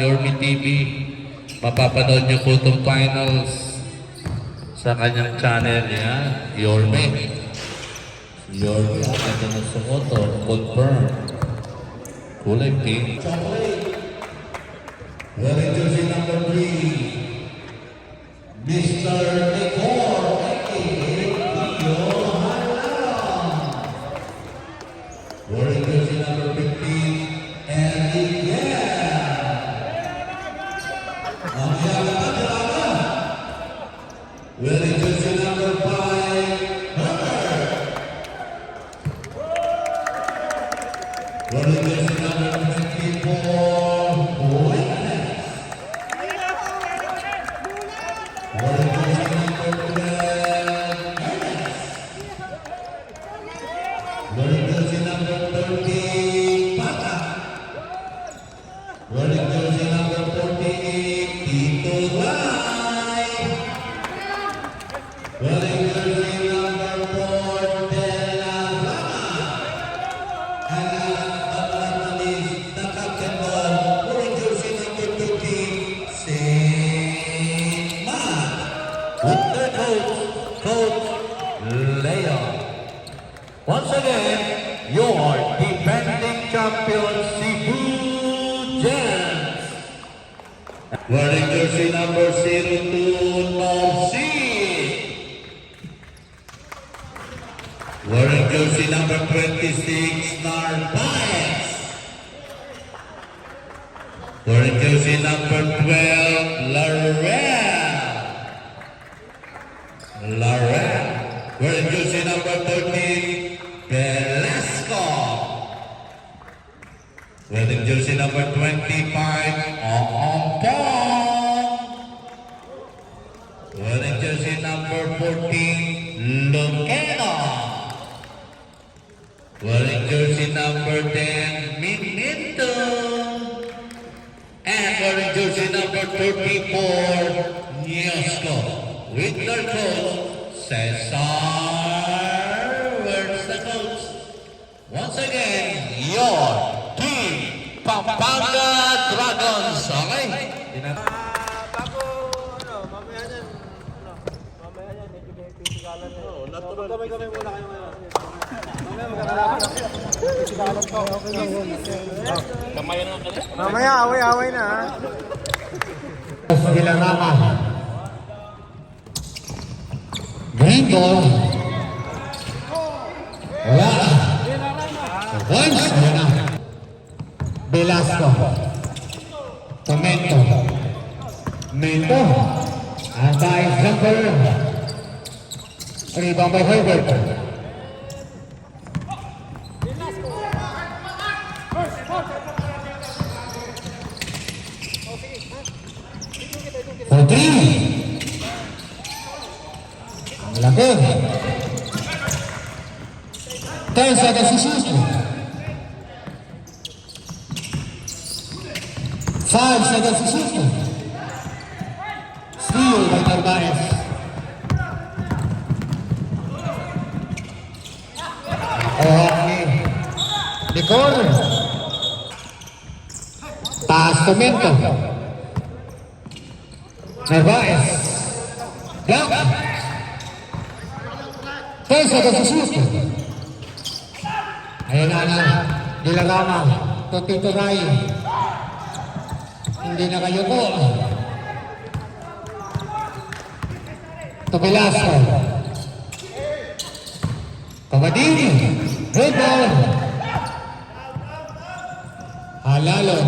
Yorme TV. Mapapanood niyo po itong finals sa kanyang channel niya, Yorme. Yorme, ito na suot, confirm. Kulay pink. Wearing jersey number 3, Mr. Nicor, wearing jersey number 15, and wearing jersey number 5, Herbert. Wearing jersey number 24, Witness. Wearing jersey number 12, Ernest. Wearing jersey number 30, Pata. Wearing jersey number 48, Tito Rai. Wearing jersey number 4, Della Rama. And last but not least, the captain of wearing jersey number 15, Saint Matt. With their coach Leo. Once again, your defending champion, Cebu Giants. Wearing jersey number 02, Norcy. Wearing jersey number 26, Narvaez. Wearing jersey number 12, Larell. Wearing jersey number 13, Velasco. Wearing jersey number 25, Ompong. Wearing jersey number 14, Luceno. Wearing jersey number 10, Minito. And wearing jersey number 34, Niosco. With their coach, Cesar. Where's the coach? Once again, your team, Pampanga Dragons. Okay? Mamaya yan, medyo may pisikalan na. Oo, natural. Kamay muna kayo ngayon. Mamaya, away na ha. Villanueva. Green ball. Wala. Once, wala. Velasco. Tomento. Mento. Anti-jumper. Rebound by Herbert. For 3. Ang laki. 10 seconds si Susto. 5 seconds si Susto. Steal by Narvaez. Nicor. Taas Tomento. Narvaez. Block. 10 seconds si Susto. Ayan na. Dilarama. Tito Rai. Hindi na kayo po. To Velasco. Kamadini. Red ball. Halalon.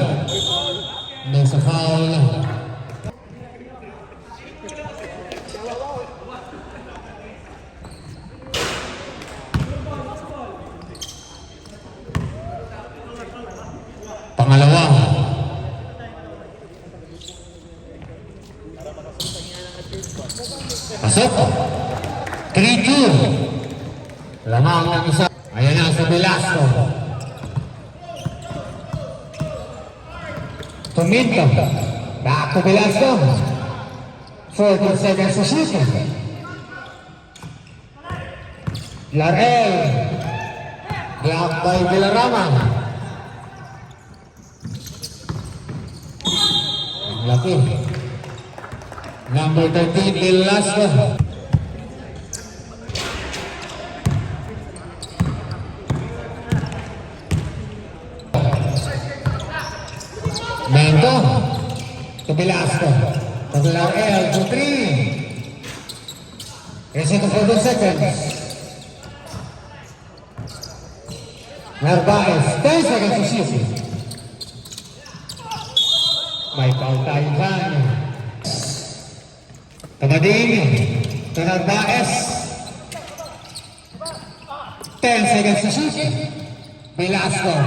Nasa foul. Pangalawa. Pasok. 3-2. Lamang ng isa. Ayan na sa Velasco. Tomento. Back to Velasco. 14 seconds to shoot. Larell. Block by Villarama. Laki. Number 13, Velasco. Mendo. To Velasco. To Villarreal to 3. Rest of 4 seconds. Narvaez, 10 seconds to shoot. May foul tayo dyan. Tamading, to Narvaez. 10 seconds to shoot. Velasco.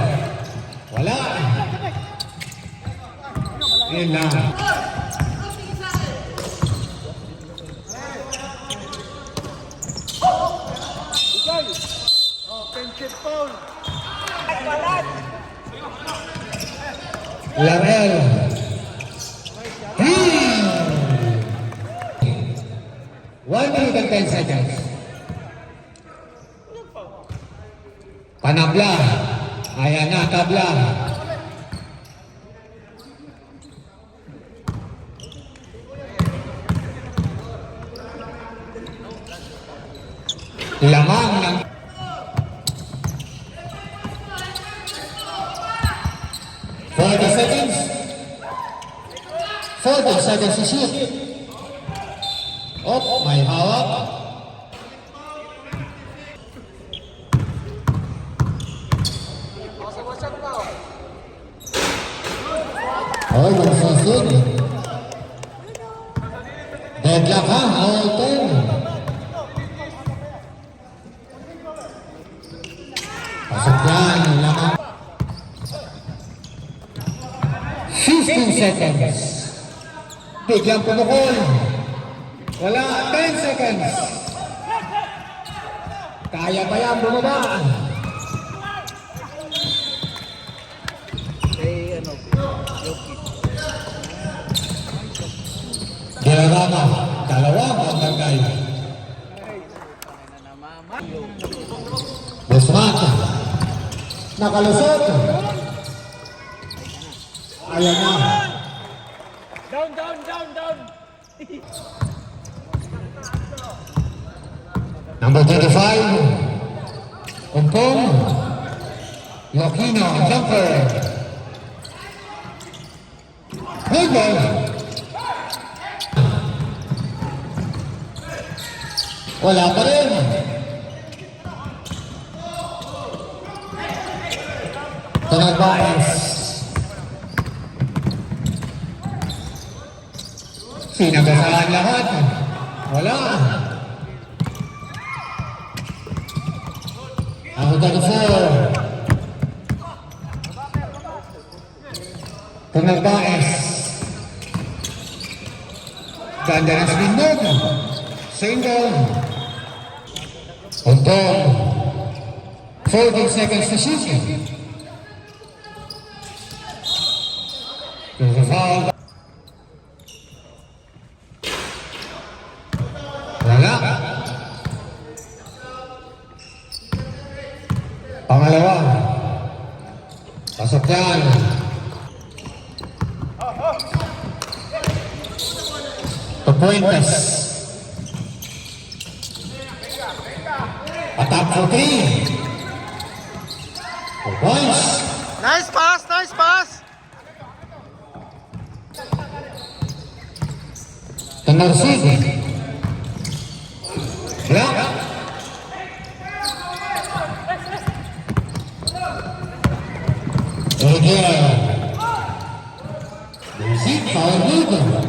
Wala. Yun na. Larel. 1 minute and 10 seconds. Panabla. Ayan na, tabla. Lamang ng 40 seconds. 40 seconds to shoot. Oh, may hawak. Oh, yung sisig. Deadlock ha, all 10. Pasok yan, lamang. 15 seconds. Biglang pumukol. Wala, 10 seconds. Kaya ba yan bumaba? Diarama, dalawa ang tagay. Busmat, nakalusot. Ayan na. Down. Number 35, Umpong, Lokino, jumper. Good ball. Wala pa rin. Tanagbaes. Sinagasahan lahat. Wala. Ako 34. Tanagbaes. Ganda na Smindog. Single. Untong. 14 seconds to shoot. There's a foul. Wala. Pangalawa. Pasok yan. Puentes. Attack for 3. 4 points. Nice pass. Tanarsig. Block. Again. Music foul dito.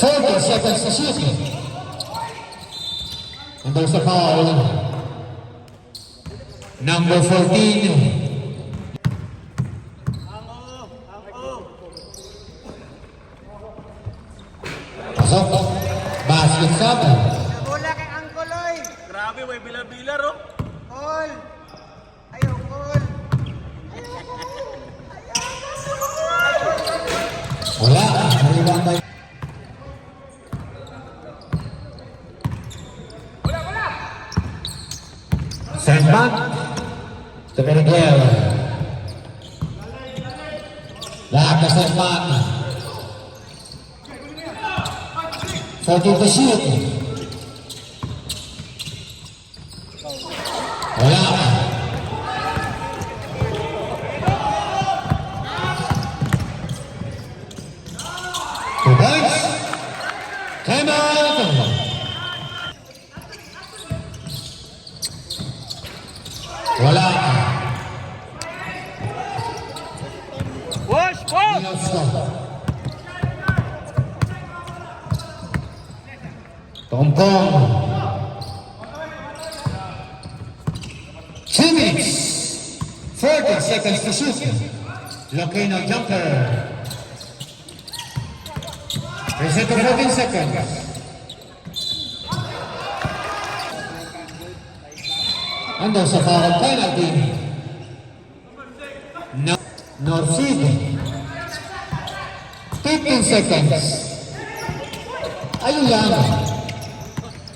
40 seconds to shoot. And there's a foul. Number 14. Pasok. Basket sub. Bola kay Angkol, oy! Grabe, may bilar-bilar, oh. Call! Ayaw, call! Wala. Nariwang tayo. Sandman. to Miguel. Lahat na sa mat. 14 to shoot. Wala. Two points. Time out. Wala. Push! Push! Final score. Tongkong. 2 minutes. 40 seconds to shoot. Locano jumper. Reset to 14 seconds. Ando sa foul penalty. Norsid. 15 seconds. Ayun lang.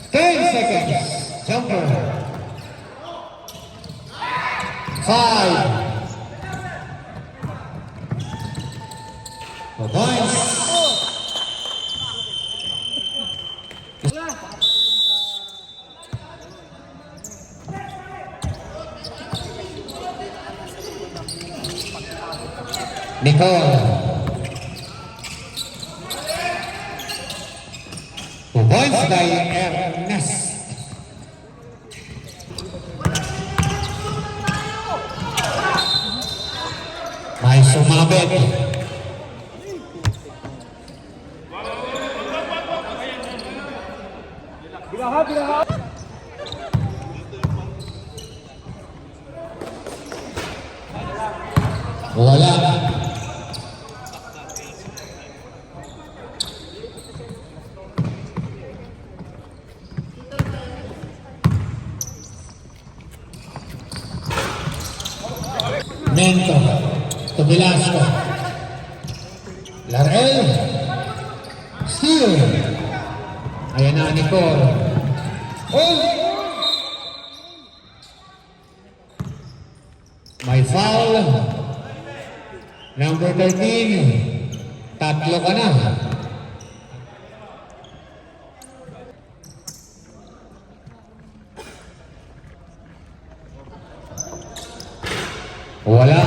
10 seconds. Jumper. 5. For points. Nicole. For points by Ernest. May sumabit. Binaha! Binaha! Wala. Mento. To Velasco. Larel. Steal. Ayan na, Nicole. Oh! May foul. Number 13. Tatlo ka na. Wala.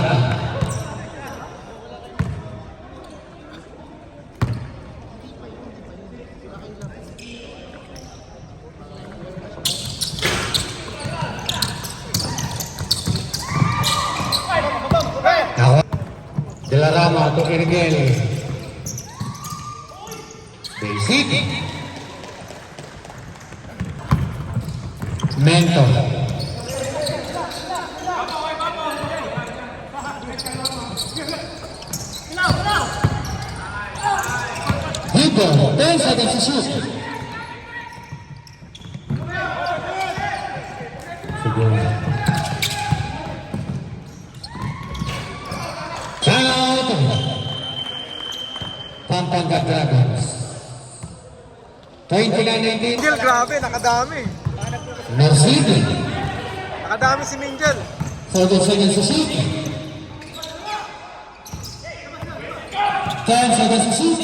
Ako. Dilarama to Irgel. Basic. Mento. Hugo, 10 seconds to shoot. Siguro. Timeout. Pampanga Dragons. 29-19. Mingle, grabe, nakadami. Mercedes. Nakadami si Mingle. 14 seconds to shoot. 10 seconds to shoot.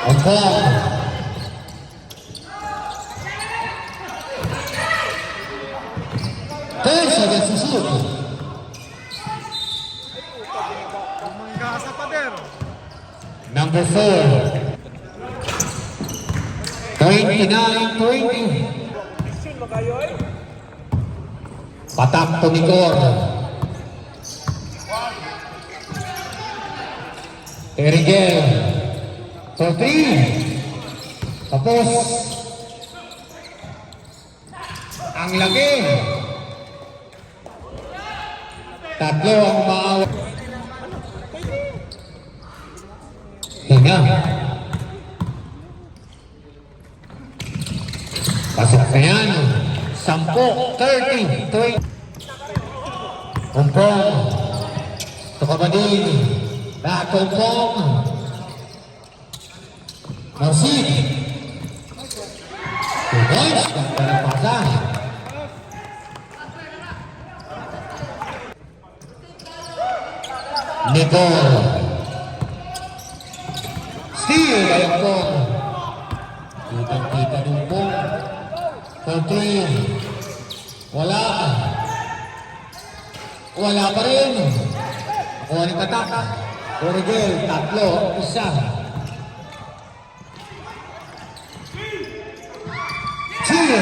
On clock. Seconds to shoot. Manggasa pa din. Number 4. 29-20. Patak to Nicor. Terigel. For 3. Tapos. Ang lagi. Tatlo ang umaawa. Hinga. Pasok na yan. 10, 30, 20. Umpong. Tukamadin. Back to Umpong. Marcin. points. Ganda ng pasa. Nicole. Steal by Pong. Kitang-kita ng Pong. For 3. Wala. Wala pa rin. Kuha ng tatak. Origel, 3, 1. Two.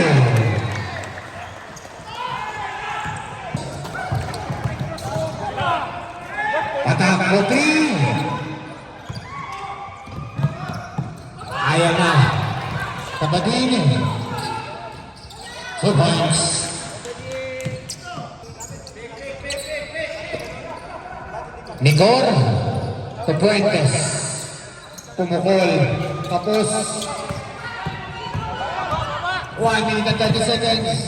Patak for 3. Ayan na. Kapadin. 2 points. Nicor. Puentes. Pumukol. Tapos. 1 minute and 30 seconds.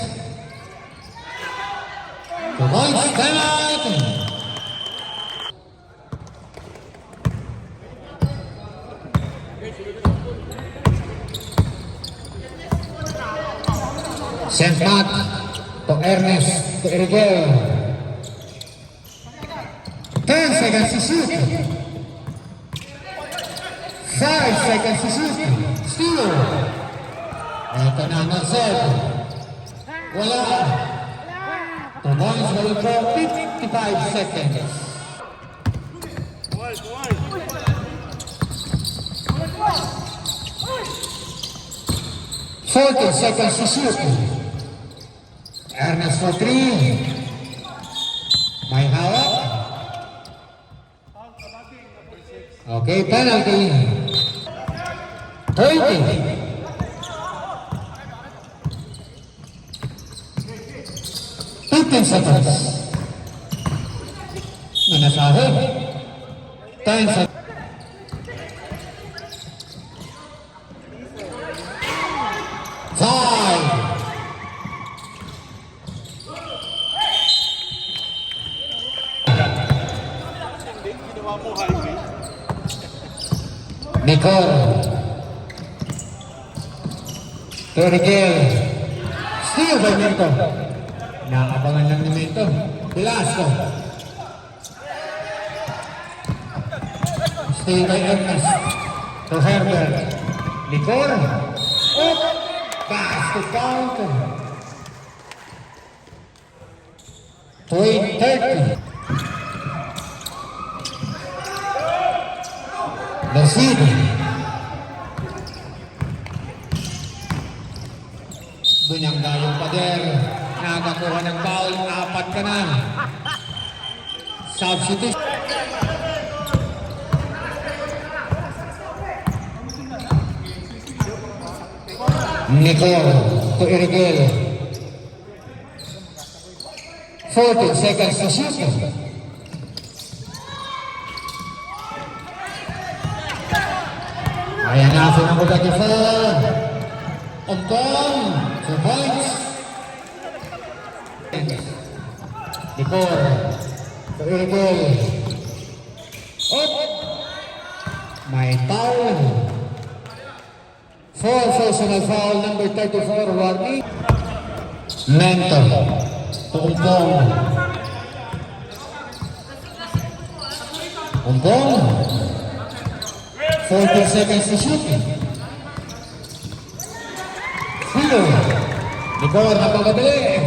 2 points. Time out. Sent back to Ernest to Erigel. 10 seconds to shoot. 5 seconds to shoot. Steal. Ito na ang serve. Wala. 2 points will go 55 seconds. 40 seconds to shoot. Ernest for 3. May hawak. Okay, penalty. 30. 15 seconds. Manasahod. 10 seconds. Nicole. Torigel. Steal by Minto. Nakabangan lang ni Minto. Velasco. Steal by Ernest. To Herbert. Nicole. Oh! Pass to count. 30. Nasid. Bunyangga yung pader. Nakakuha ng foul. 4 ka na. Substitute. Nicole to Erigel. 14 seconds to shoot. Ayan na, sinang ko 34. Ontong, 2 points. Nicole to Erigel. Up. May foul. 4 personal foul, number 34, warning. Mento to Ontong. Ontong. 14 seconds to shoot. Steal. Nicole, napakabili.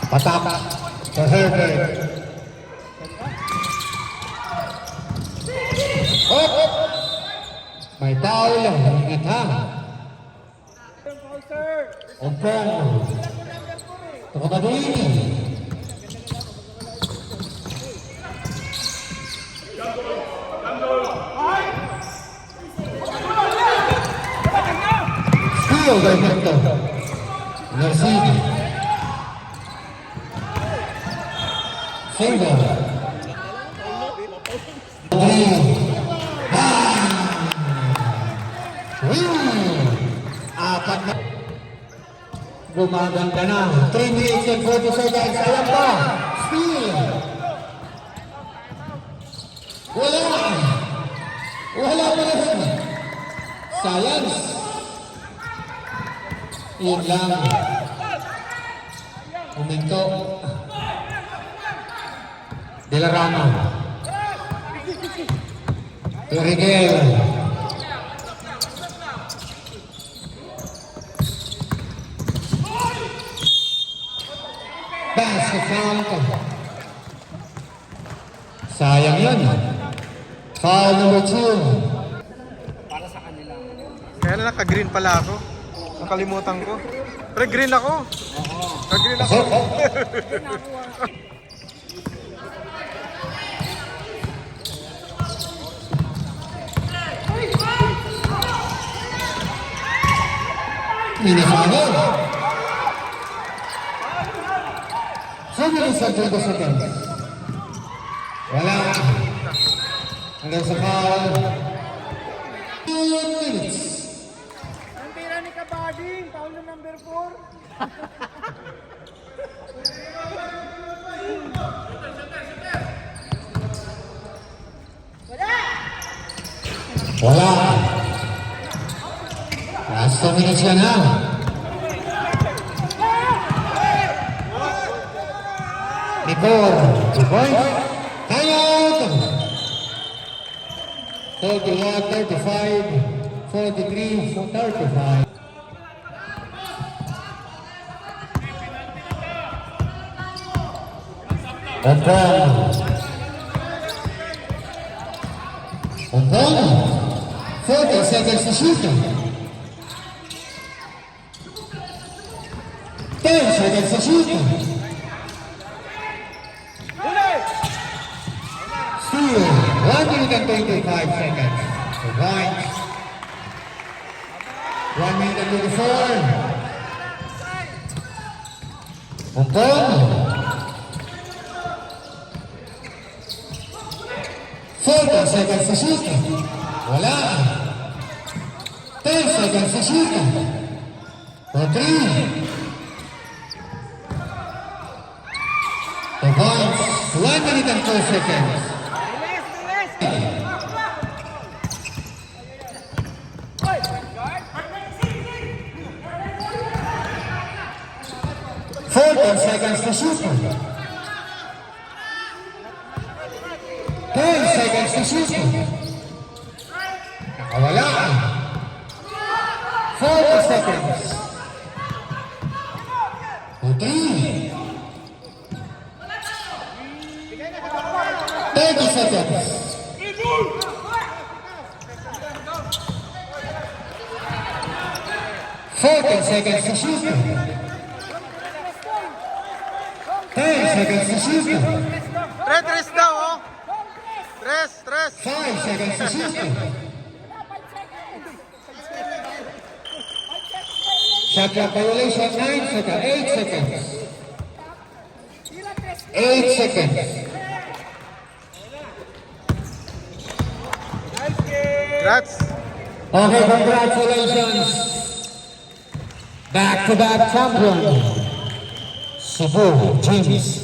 Patak to Herbert. Oh! May foul. Ingat ha. Ontong. To Kapadini. Steal by Minto. Nasid. Single. 3. Apat na. Gumaganda na. 3 minutes and 40 seconds. Ayan pa. Steal. Wala. Wala pa rin. Science. Yun lang. Huminto. De la Rama. Rigel. Pass to Franco. Sayang yun. Foul number 2. Kaya na naka-green pala ako. Nakalimutan ko. Pero green ako. Naka-green ako. Minifano. 2 minutes and 20 seconds. Wala. Hanggang sa foul. 2 minutes. Ang tira ni Kabading, foul na number 4. Wala. Last 2 minutes ka na. Nicole, 2 points. Time out. 31, 35, 43, 35. Ompong. 40 seconds to shoot. 10 seconds to shoot. Steal. 1 minute and 25 seconds. The point. 1 minute and 24. Ompong. 40 seconds to shoot. Wala. 10 seconds to shoot. For 3. The points. 1 minute and 4 seconds. 14 seconds to shoot. 10 seconds to shoot. Nakawala. 40 seconds. 3. 30 seconds. 14 seconds to shoot. 10 seconds to shoot. Tres daw, oh. Tres. 5 seconds to shoot. Shot clock violation, 9 seconds, 8 seconds. 8 seconds. Congrats. Okay, congratulations. Back-to-back champion, Cebu James.